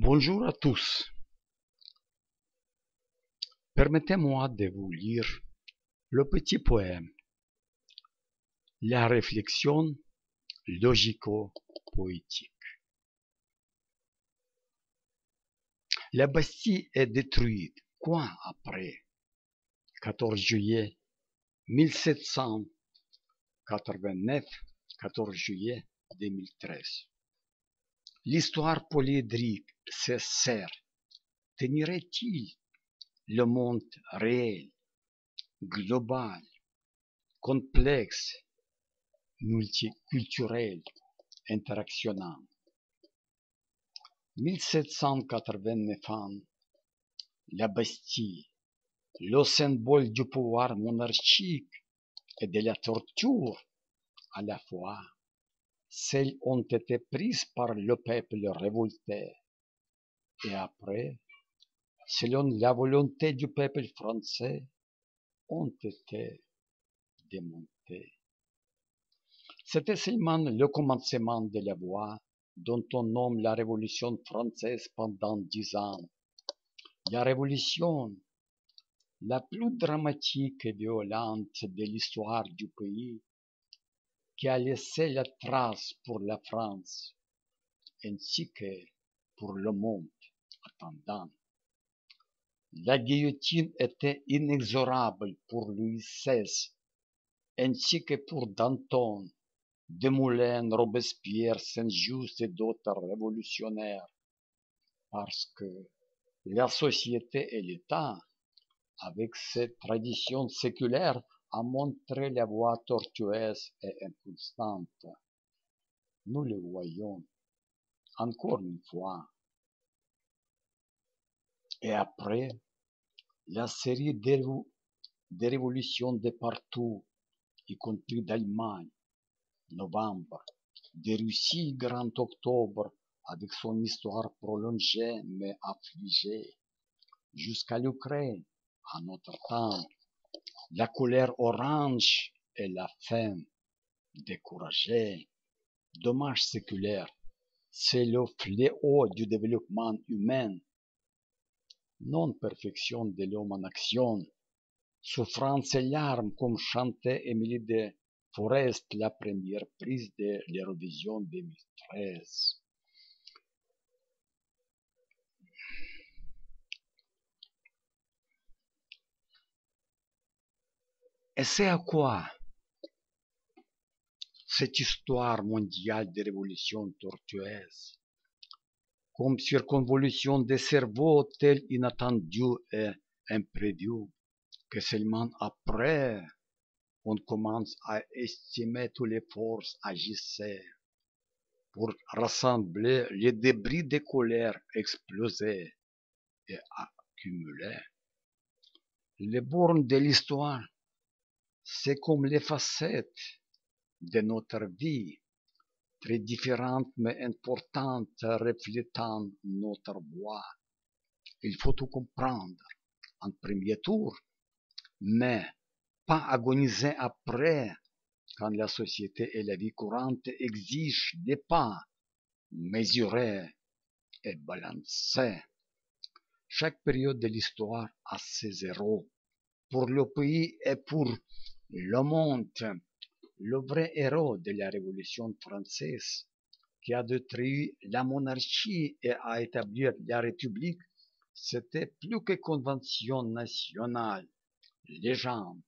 Bonjour à tous. Permettez-moi de vous lire le petit poème La réflexion logico-poétique. La Bastille est détruite quand après 14 juillet 1789, 14 juillet 2013. L'histoire polyédrique se sert. Tenirait-il le monde réel, global, complexe, multiculturel, interactionnant. 1789 la Bastille, le symbole du pouvoir monarchique et de la torture à la fois, celles ont été prises par le peuple révolté et après, selon la volonté du peuple français, ont été démontées. C'était seulement le commencement de la voie dont on nomme la Révolution française pendant 10 ans. La Révolution, la plus dramatique et violente de l'histoire du pays, qui a laissé la trace pour la France, ainsi que pour le monde attendant. La guillotine était inexorable pour Louis XVI, ainsi que pour Danton, Desmoulins, Robespierre, Saint-Just et d'autres révolutionnaires, parce que la société et l'État, avec ses traditions séculaires, a montré la voie tortueuse et inconstante. Nous le voyons encore une fois. Et après, la série des révolutions de partout, y compris d'Allemagne, novembre, de Russie, grand octobre, avec son histoire prolongée mais affligée, jusqu'à l'Ukraine, à notre temps, la colère orange et la faim découragée. Dommage séculaire, c'est le fléau du développement humain, non-perfection de l'homme en action, souffrance et larmes comme chantait Émilie de Forest, la première prise de l'Eurovision 2013. Et c'est à quoi cette histoire mondiale de révolution tortueuse, comme circonvolution des cerveaux telle inattendue et imprévue, que seulement après on commence à estimer toutes les forces agissaient pour rassembler les débris des colères explosées et accumulées. Les bornes de l'histoire, c'est comme les facettes de notre vie, très différentes mais importantes, reflétant notre voix. Il faut tout comprendre en premier tour, mais pas agoniser après, quand la société et la vie courante exigent des pas mesurés et balancés. Chaque période de l'histoire a ses héros. Pour le pays et pour le monde, le vrai héros de la Révolution française, qui a détruit la monarchie et a établi la République, c'était plus que convention nationale, légende,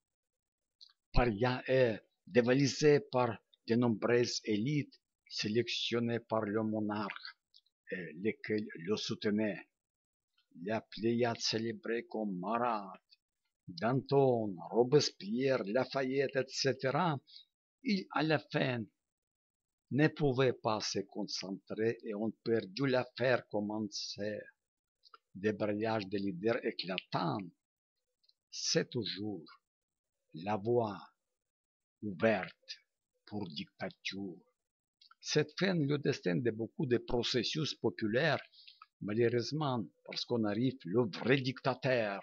paria et dévalisée par de nombreuses élites sélectionnées par le monarque et lesquelles le soutenaient. La Pléiade célébrée comme Marat, Danton, Robespierre, Lafayette, etc., ils, à la fin, ne pouvaient pas se concentrer et ont perdu l'affaire commencée. Débrayage de leaders éclatants, c'est toujours la voie ouverte pour dictature. Cette fin le destin de beaucoup de processus populaires, malheureusement, parce qu'on arrive le vrai dictateur,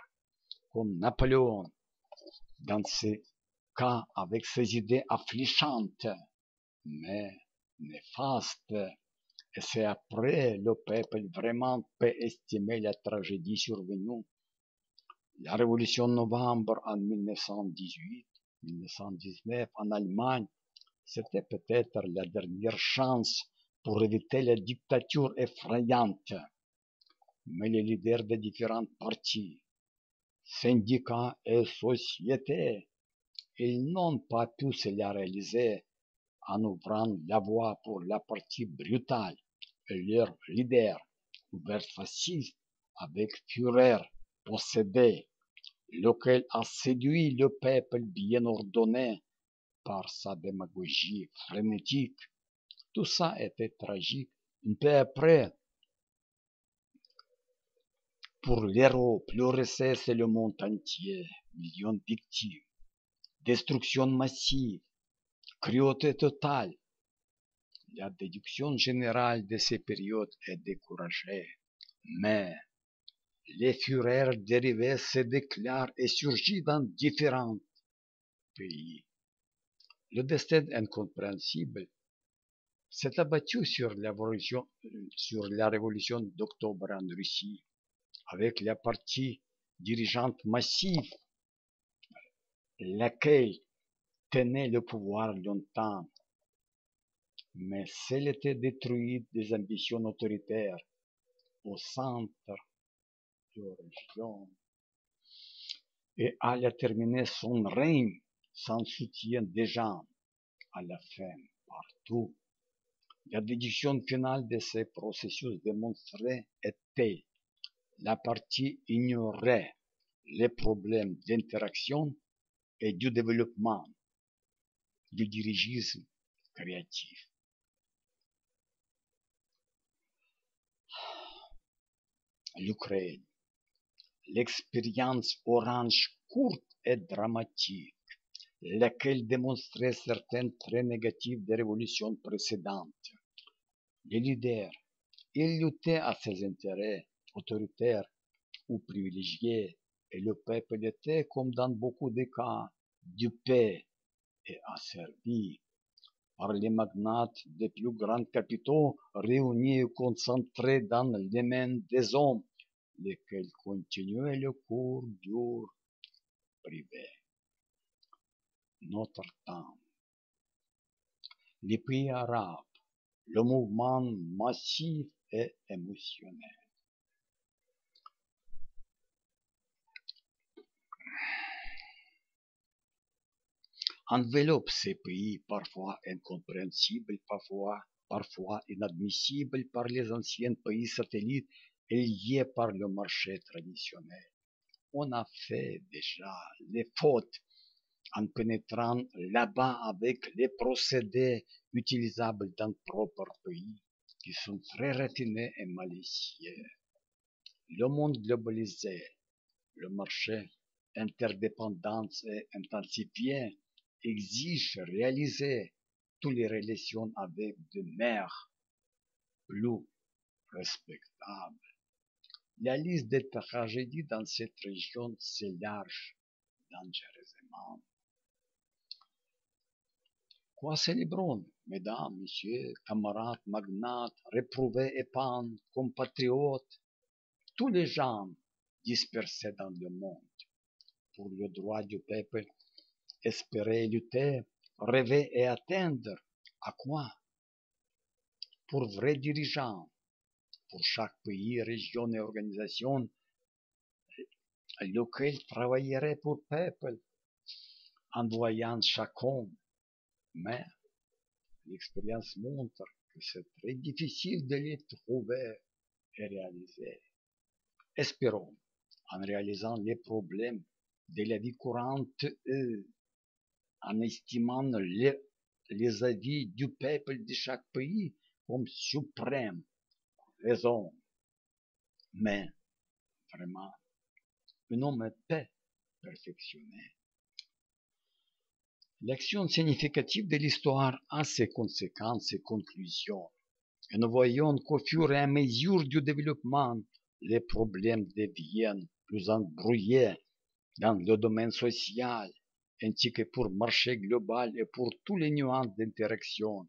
comme Napoléon, dans ces cas avec ses idées affligeantes, mais néfastes, Et c'est après le peuple vraiment peut estimer la tragédie survenue. La révolution de novembre en 1918-1919 en Allemagne, c'était peut-être la dernière chance pour éviter la dictature effrayante. Mais les leaders des différents partis, syndicats et sociétés, ils n'ont pas pu se la réaliser en ouvrant la voie pour la partie brutale et leur leader, ouvert fasciste, avec Führer possédé, lequel a séduit le peuple bien ordonné par sa démagogie frénétique. Tout ça était tragique. Un peu après, pour l'héros, pleurer c'est le monde entier, millions de victimes, destruction massive, cruauté totale. La déduction générale de ces périodes est découragée, mais les fureurs dérivées se déclarent et surgissent dans différents pays. Le destin incompréhensible s'est abattu sur la révolution d'octobre en Russie, avec la partie dirigeante massive, laquelle tenait le pouvoir longtemps, mais celle était détruite des ambitions autoritaires au centre de la région et allait terminer son règne sans soutien des gens à la fin partout. La déduction finale de ces processus démontrée était la partie ignorait les problèmes d'interaction et du développement du dirigisme créatif. L'Ukraine, l'expérience orange courte et dramatique, laquelle démontrait certains traits négatifs des révolutions précédentes. Les leaders, ils luttaient à ses intérêts autoritaires ou privilégiés, et le peuple était, comme dans beaucoup de cas, dupé et asservi par les magnates des plus grands capitaux réunis et concentrés dans les mains des hommes, lesquels continuaient le cours dur privé. Notre temps. Les pays arabes, le mouvement massif et émotionnel. Enveloppe ces pays parfois incompréhensibles, parfois inadmissibles par les anciens pays satellites et liés par le marché traditionnel. On a fait déjà les fautes en pénétrant là-bas avec les procédés utilisables dans le propre pays, qui sont très raffinés et malicieux. Le monde globalisé, le marché interdépendant et intensifié exige réaliser toutes les relations avec des mères plus respectables. La liste des tragédies dans cette région s'élargit dangereusement. Quoi célébrons, mesdames, messieurs, camarades, magnates, réprouvés et pans, compatriotes, tous les gens dispersés dans le monde pour le droit du peuple, espérer lutter, rêver et atteindre. À quoi? Pour vrais dirigeants, pour chaque pays, région et organisation, lequel travaillerait pour peuple, en voyant chacun. Mais l'expérience montre que c'est très difficile de les trouver et réaliser. Espérons, en réalisant les problèmes de la vie courante et en estimant les avis du peuple de chaque pays comme suprême raison. Mais, vraiment, un homme peut perfectionner. L'action significative de l'histoire a ses conséquences et conclusions. Et nous voyons qu'au fur et à mesure du développement, les problèmes deviennent plus embrouillés dans le domaine social, ainsi que pour le marché global et pour toutes les nuances d'interaction.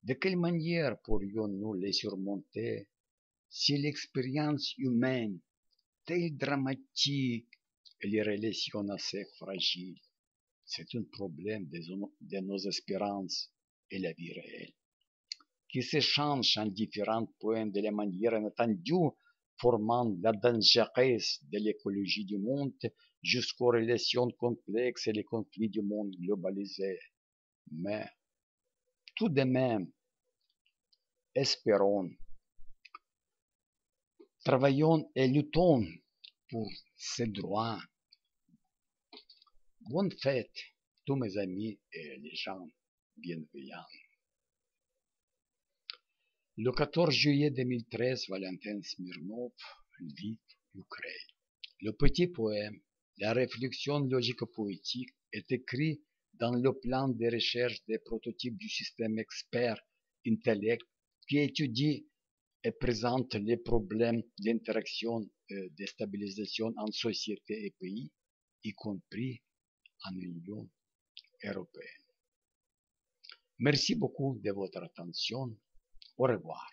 De quelle manière pourrions-nous les surmonter si l'expérience humaine, telle dramatique, et les relations assez fragiles, c'est un problème de nos espérances et la vie réelle, qui s'échangent en différents points de la manière inattendue, formant la dangereuse de l'écologie du monde jusqu'aux relations complexes et les conflits du monde globalisé. Mais tout de même, espérons, travaillons et luttons pour ces droits. Bonne fête, tous mes amis et les gens bienveillants. Le 14 juillet 2013, Valentin Smirnov, Lviv, Ukraine. Le petit poème, la réflexion logique-poétique, est écrit dans le plan de recherche des prototypes du système expert intellect qui étudie et présente les problèmes d'interaction et de stabilisation en société et pays, y compris en Union européenne. Merci beaucoup de votre attention. Au revoir.